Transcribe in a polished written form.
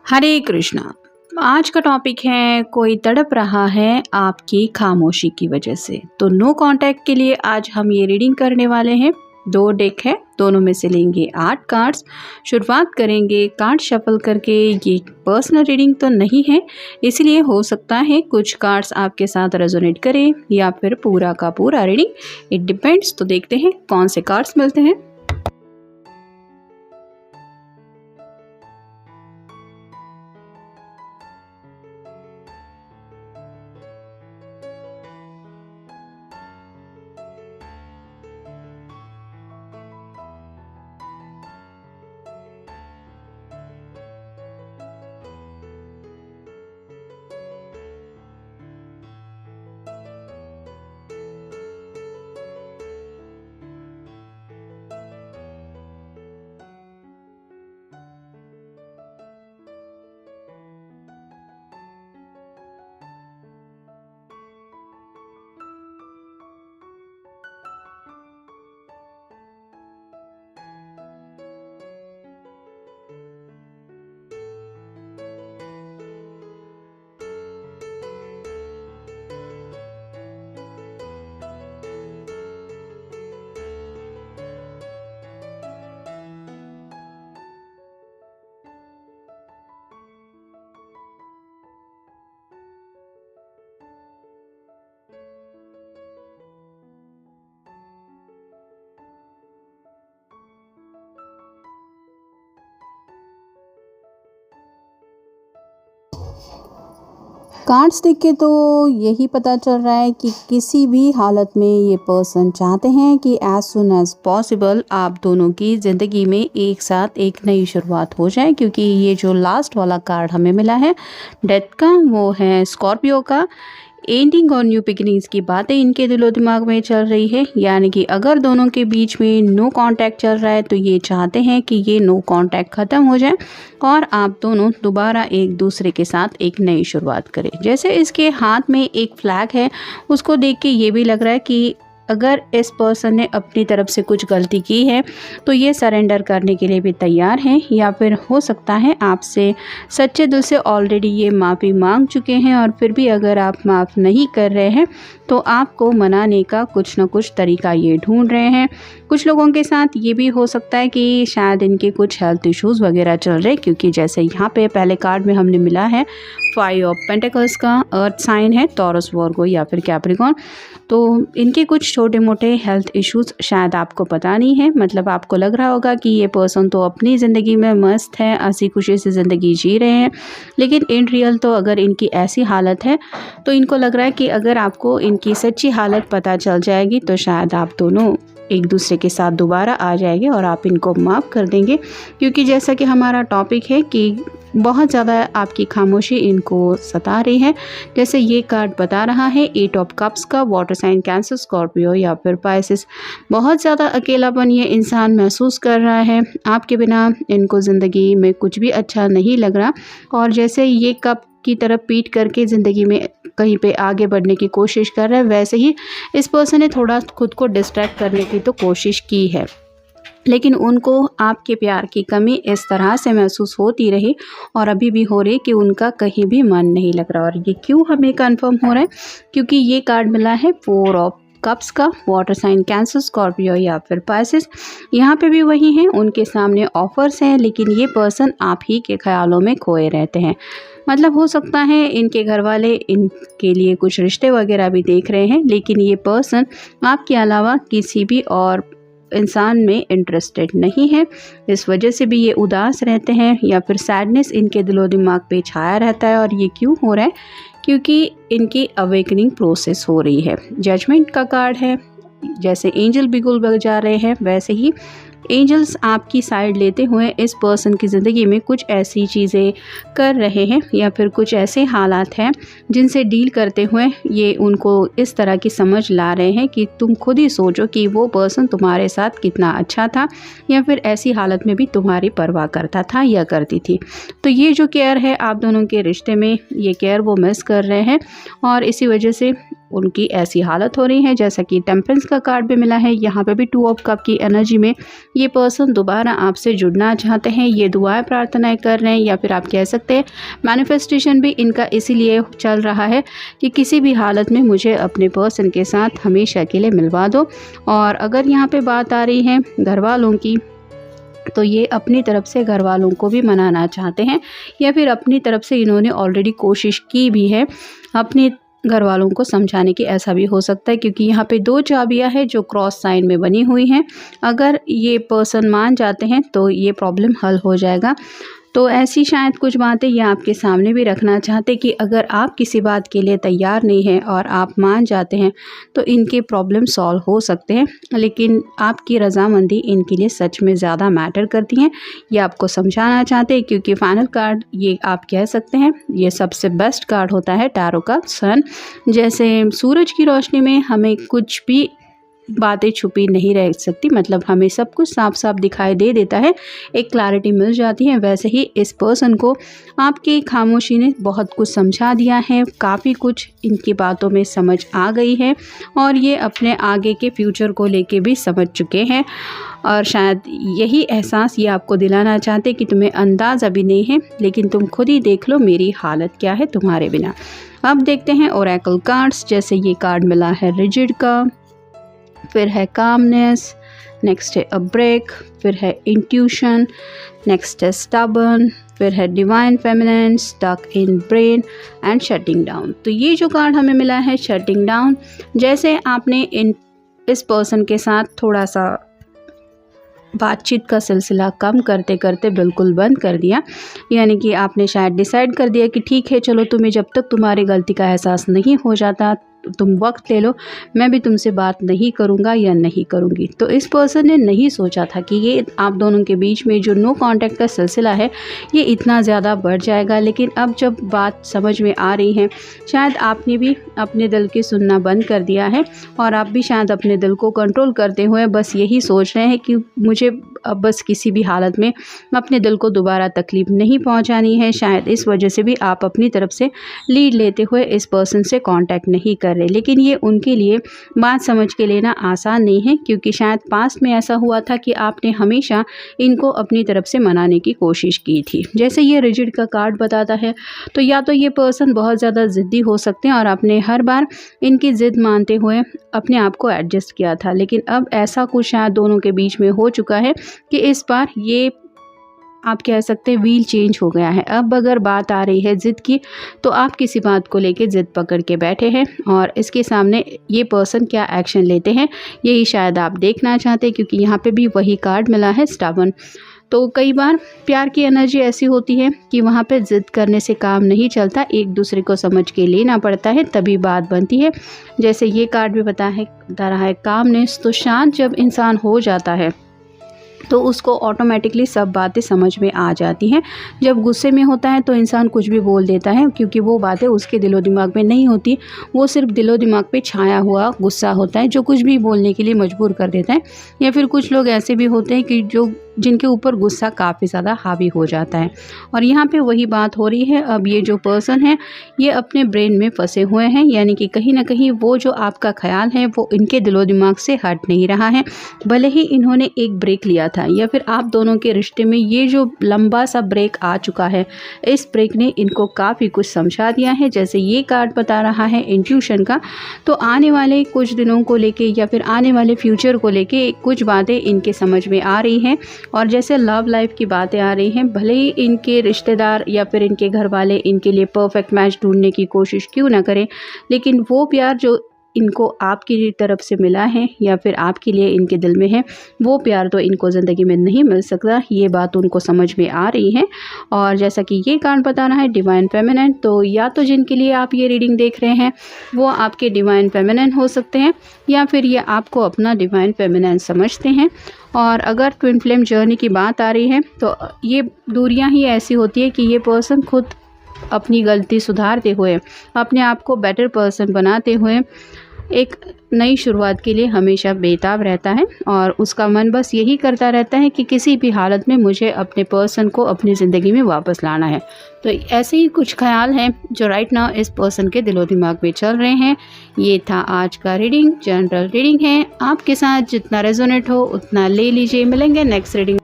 हरे कृष्णा। आज का टॉपिक है कोई तड़प रहा है आपकी खामोशी की वजह से। तो नो कांटेक्ट के लिए आज हम ये रीडिंग करने वाले हैं। 2 डेक है, दोनों में से लेंगे 8 कार्ड्स। शुरुआत करेंगे कार्ड शफल करके। ये पर्सनल रीडिंग तो नहीं है, इसलिए हो सकता है कुछ कार्ड्स आपके साथ रेजोनेट करें या फिर पूरा का पूरा रीडिंग, इट डिपेंड्स। तो देखते हैं कौन से कार्ड्स मिलते हैं। कार्ड्स देख के तो यही पता चल रहा है कि किसी भी हालत में ये पर्सन चाहते हैं कि एज सुन एज पॉसिबल आप दोनों की ज़िंदगी में एक साथ एक नई शुरुआत हो जाए। क्योंकि ये जो लास्ट वाला कार्ड हमें मिला है डेथ का, वो है स्कॉर्पियो का। एंडिंग और न्यू बिगिनिंग्स की बातें इनके दिलो दिमाग में चल रही है। यानी कि अगर दोनों के बीच में नो कांटेक्ट चल रहा है तो ये चाहते हैं कि ये नो कांटेक्ट ख़त्म हो जाए और आप दोनों दोबारा एक दूसरे के साथ एक नई शुरुआत करें। जैसे इसके हाथ में एक फ्लैग है, उसको देख के ये भी लग रहा है कि अगर इस पर्सन ने अपनी तरफ से कुछ गलती की है तो ये सरेंडर करने के लिए भी तैयार हैं, या फिर हो सकता है आपसे सच्चे दिल से ऑलरेडी ये माफ़ी मांग चुके हैं और फिर भी अगर आप माफ़ नहीं कर रहे हैं तो आपको मनाने का कुछ ना कुछ तरीका ये ढूंढ रहे हैं। कुछ लोगों के साथ ये भी हो सकता है कि शायद इनके कुछ हेल्थ इश्यूज़ वगैरह चल रहे, क्योंकि जैसे यहाँ पे पहले कार्ड में हमने मिला है 5 ऑफ पेंटिकल्स का, अर्थ साइन है टॉरस, वर्गो या फिर कैप्रिकॉर्न। तो इनके कुछ छोटे मोटे हेल्थ इश्यूज़ शायद आपको पता नहीं है। मतलब आपको लग रहा होगा कि ये पर्सन तो अपनी ज़िंदगी में मस्त है, हंसी खुशी से ज़िंदगी जी रहे हैं, लेकिन इन रियल तो अगर इनकी ऐसी हालत है तो इनको लग रहा है कि अगर आपको इनकी सच्ची हालत पता चल जाएगी तो शायद आप दोनों एक दूसरे के साथ दोबारा आ जाएंगे और आप इनको माफ़ कर देंगे। क्योंकि जैसा कि हमारा टॉपिक है कि बहुत ज़्यादा आपकी खामोशी इनको सता रही है। जैसे ये कार्ड बता रहा है 8 ऑफ कप्स का, वाटर साइन कैंसर, स्कॉर्पियो या फिर पाइसिस। बहुत ज़्यादा अकेलापन ये इंसान महसूस कर रहा है। आपके बिना इनको ज़िंदगी में कुछ भी अच्छा नहीं लग रहा। और जैसे ये कप की तरफ पीट करके ज़िंदगी में कहीं पे आगे बढ़ने की कोशिश कर रहा है, वैसे ही इस पर्सन ने थोड़ा खुद को डिस्ट्रैक्ट करने की तो कोशिश की है, लेकिन उनको आपके प्यार की कमी इस तरह से महसूस होती रही और अभी भी हो रही कि उनका कहीं भी मन नहीं लग रहा। और ये क्यों हमें कंफर्म हो रहा है, क्योंकि ये कार्ड मिला है 4 ऑफ कप्स का, वाटर साइन कैंसर, स्कॉर्पियो या फिर पाइसिस। यहाँ पे भी वही हैं, उनके सामने ऑफर्स हैं, लेकिन ये पर्सन आप ही के ख्यालों में खोए रहते हैं। मतलब हो सकता है इनके घर वाले इनके लिए कुछ रिश्ते वगैरह भी देख रहे हैं, लेकिन ये पर्सन आपके अलावा किसी भी और इंसान में इंटरेस्टेड नहीं है। इस वजह से भी ये उदास रहते हैं या फिर सैडनेस इनके दिलो दिमाग पे छाया रहता है। और ये क्यों हो रहा है, क्योंकि इनकी अवेकनिंग प्रोसेस हो रही है। जजमेंट का कार्ड है। जैसे एंजल बिगुल बजा रहे हैं वैसे ही एंजल्स आपकी साइड लेते हुए इस पर्सन की ज़िंदगी में कुछ ऐसी चीज़ें कर रहे हैं या फिर कुछ ऐसे हालात हैं जिनसे डील करते हुए ये उनको इस तरह की समझ ला रहे हैं कि तुम खुद ही सोचो कि वो पर्सन तुम्हारे साथ कितना अच्छा था या फिर ऐसी हालत में भी तुम्हारी परवाह करता था या करती थी। तो ये जो केयर है आप दोनों के रिश्ते में, ये केयर वो मिस कर रहे हैं और इसी वजह से उनकी ऐसी हालत हो रही है। जैसा कि टेम्परेंस का कार्ड भी मिला है, यहाँ पे भी 2 ऑफ कप की एनर्जी में ये पर्सन दोबारा आपसे जुड़ना चाहते हैं, ये दुआएं प्रार्थनाएं कर रहे हैं, या फिर आप कह सकते हैं मैनिफेस्टेशन भी इनका इसीलिए चल रहा है कि किसी भी हालत में मुझे अपने पर्सन के साथ हमेशा के लिए मिलवा दो। और अगर यहाँ पे बात आ रही है घर वालों की, तो ये अपनी तरफ से घर वालों को भी मनाना चाहते हैं, या फिर अपनी तरफ से इन्होंने ऑलरेडी कोशिश की भी है अपने घर वालों को समझाने की। ऐसा भी हो सकता है क्योंकि यहाँ पे 2 चाबियाँ हैं जो क्रॉस साइन में बनी हुई हैं। अगर ये पर्सन मान जाते हैं तो ये प्रॉब्लम हल हो जाएगा। तो ऐसी शायद कुछ बातें ये आपके सामने भी रखना चाहते कि अगर आप किसी बात के लिए तैयार नहीं हैं और आप मान जाते हैं तो इनके प्रॉब्लम सॉल्व हो सकते हैं, लेकिन आपकी रजामंदी इनके लिए सच में ज़्यादा मैटर करती हैं। ये आपको समझाना चाहते हैं क्योंकि फाइनल कार्ड ये आप कह सकते हैं ये सबसे बेस्ट कार्ड होता है टैरो का सन। जैसे सूरज की रोशनी में हमें कुछ भी बातें छुपी नहीं रह सकती, मतलब हमें सब कुछ साफ साफ दिखाई दे देता है, एक क्लैरिटी मिल जाती है। वैसे ही इस पर्सन को आपकी खामोशी ने बहुत कुछ समझा दिया है, काफ़ी कुछ इनकी बातों में समझ आ गई है और ये अपने आगे के फ्यूचर को लेके भी समझ चुके हैं। और शायद यही एहसास ये आपको दिलाना चाहते कि तुम्हें अंदाज़ अभी नहीं है, लेकिन तुम खुद ही देख लो मेरी हालत क्या है तुम्हारे बिना। अब देखते हैं ओरेकल कार्ड्स। जैसे ये कार्ड मिला है रिजिड का, फिर है कामनेस, नेक्स्ट है अ ब्रेक, फिर है इंट्यूशन, नेक्स्ट है स्टबर्न, फिर है divine feminine, stuck in brain and shutting down. तो ये जो कार्ड हमें मिला है शटिंग डाउन, जैसे आपने इस पर्सन के साथ थोड़ा सा बातचीत का सिलसिला कम करते करते बिल्कुल बंद कर दिया, यानी कि आपने शायद डिसाइड कर दिया कि ठीक है चलो, तुम्हें जब तक तुम्हारी गलती का एहसास नहीं हो जाता तुम वक्त ले लो, मैं भी तुमसे बात नहीं करूँगा या नहीं करूँगी। तो इस पर्सन ने नहीं सोचा था कि ये आप दोनों के बीच में जो नो कांटेक्ट का सिलसिला है ये इतना ज़्यादा बढ़ जाएगा। लेकिन अब जब बात समझ में आ रही है, शायद आपने भी अपने दिल की सुनना बंद कर दिया है और आप भी शायद अपने दिल को कंट्रोल करते हुए बस यही सोच रहे हैं कि मुझे अब बस किसी भी हालत में अपने दिल को दोबारा तकलीफ़ नहीं पहुंचानी है। शायद इस वजह से भी आप अपनी तरफ से लीड लेते हुए इस पर्सन से कांटेक्ट नहीं कर रहे, लेकिन ये उनके लिए बात समझ के लेना आसान नहीं है क्योंकि शायद पास्ट में ऐसा हुआ था कि आपने हमेशा इनको अपनी तरफ से मनाने की कोशिश की थी। जैसे ये रिजिड का कार्ड बताता है, तो या तो ये पर्सन बहुत ज़्यादा ज़िद्दी हो सकते हैं और आपने हर बार इनकी ज़िद मानते हुए अपने आप को एडजस्ट किया था, लेकिन अब ऐसा कुछ शायद दोनों के बीच में हो चुका है कि इस बार ये आप कह सकते हैं व्हील चेंज हो गया है। अब अगर बात आ रही है ज़िद की, तो आप किसी बात को लेके ज़िद पकड़ के बैठे हैं और इसके सामने ये पर्सन क्या एक्शन लेते हैं यही शायद आप देखना चाहते हैं, क्योंकि यहाँ पे भी वही कार्ड मिला है स्टबर्न। तो कई बार प्यार की एनर्जी ऐसी होती है कि वहाँ पे ज़िद करने से काम नहीं चलता, एक दूसरे को समझ के लेना पड़ता है तभी बात बनती है। जैसे ये कार्ड भी बता रहा है कामनेस। तो शांत जब इंसान हो जाता है तो उसको ऑटोमेटिकली सब बातें समझ में आ जाती हैं। जब गुस्से में होता है तो इंसान कुछ भी बोल देता है क्योंकि वो बातें उसके दिलो दिमाग में नहीं होती, वो सिर्फ दिलो दिमाग पे छाया हुआ गुस्सा होता है जो कुछ भी बोलने के लिए मजबूर कर देता है। या फिर कुछ लोग ऐसे भी होते हैं कि जिनके ऊपर गुस्सा काफ़ी ज़्यादा हावी हो जाता है। और यहाँ पे वही बात हो रही है। अब ये जो पर्सन है ये अपने ब्रेन में फंसे हुए हैं, यानी कि कहीं ना कहीं वो जो आपका ख्याल है वो इनके दिलो दिमाग से हट नहीं रहा है। भले ही इन्होंने एक ब्रेक लिया था या फिर आप दोनों के रिश्ते में ये जो लंबा सा ब्रेक आ चुका है, इस ब्रेक ने इनको काफ़ी कुछ समझा दिया है। जैसे ये कार्ड बता रहा है इंट्यूशन का, तो आने वाले कुछ दिनों को लेके या फिर आने वाले फ्यूचर को लेके कुछ बातें इनके समझ में आ रही हैं। और जैसे लव लाइफ की बातें आ रही हैं, भले ही इनके रिश्तेदार या फिर इनके घर वाले इनके लिए परफेक्ट मैच ढूंढने की कोशिश क्यों ना करें, लेकिन वो प्यार जो इनको आपकी तरफ से मिला है या फिर आपके लिए इनके दिल में है, वो प्यार तो इनको ज़िंदगी में नहीं मिल सकता। ये बात उनको समझ में आ रही है। और जैसा कि ये कार्ड बता रहा है डिवाइन फेमिनिन, तो या तो जिनके लिए आप ये रीडिंग देख रहे हैं वो आपके डिवाइन फेमिनिन हो सकते हैं या फिर ये आपको अपना डिवाइन फेमिनिन समझते हैं। और अगर ट्विन फ्लेम जर्नी की बात आ रही है तो ये दूरियां ही ऐसी होती है कि ये पर्सन खुद अपनी गलती सुधारते हुए, अपने आप को बेटर पर्सन बनाते हुए एक नई शुरुआत के लिए हमेशा बेताब रहता है और उसका मन बस यही करता रहता है कि किसी भी हालत में मुझे अपने पर्सन को अपनी ज़िंदगी में वापस लाना है। तो ऐसे ही कुछ ख्याल हैं जो राइट नाउ इस पर्सन के दिलो दिमाग में चल रहे हैं। ये था आज का रीडिंग, जनरल रीडिंग है। आपके साथ जितना रेजोनेट हो उतना ले लीजिए। मिलेंगे नेक्स्ट रीडिंग।